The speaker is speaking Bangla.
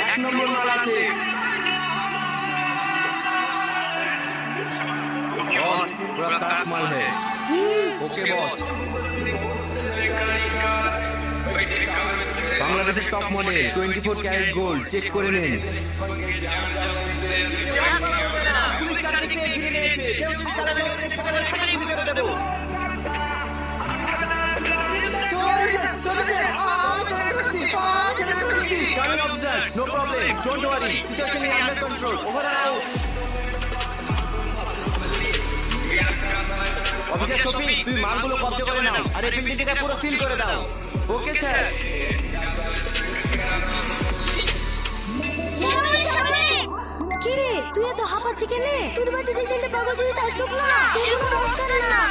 এক নম্বর মাল আছে। बॉस पूरा काट माल है। Okay boss. বাংলাদেশের top model 24 carat gold check করে নিন। পুলিশ কার্ডকে ঘিরে নিয়েছে, কেউ যদি চালানোর চেষ্টা করে তাকে গুলি করে দেব। Coming officers, no problem. Don't worry. Situation is under control. Over and out. Officer Shafi, তুই মালগুলো কবজা করে নাও আর এই বিল্ডিংটাকে পুরো সিল করে দাও। Okay sir. কিরে তুই এত হাঁপাচ্ছি কেন? তোর বাড়িতে যে ছেলে পাগল ছিল তার টুকলো না, সে কোনো ব্যবস্থা না।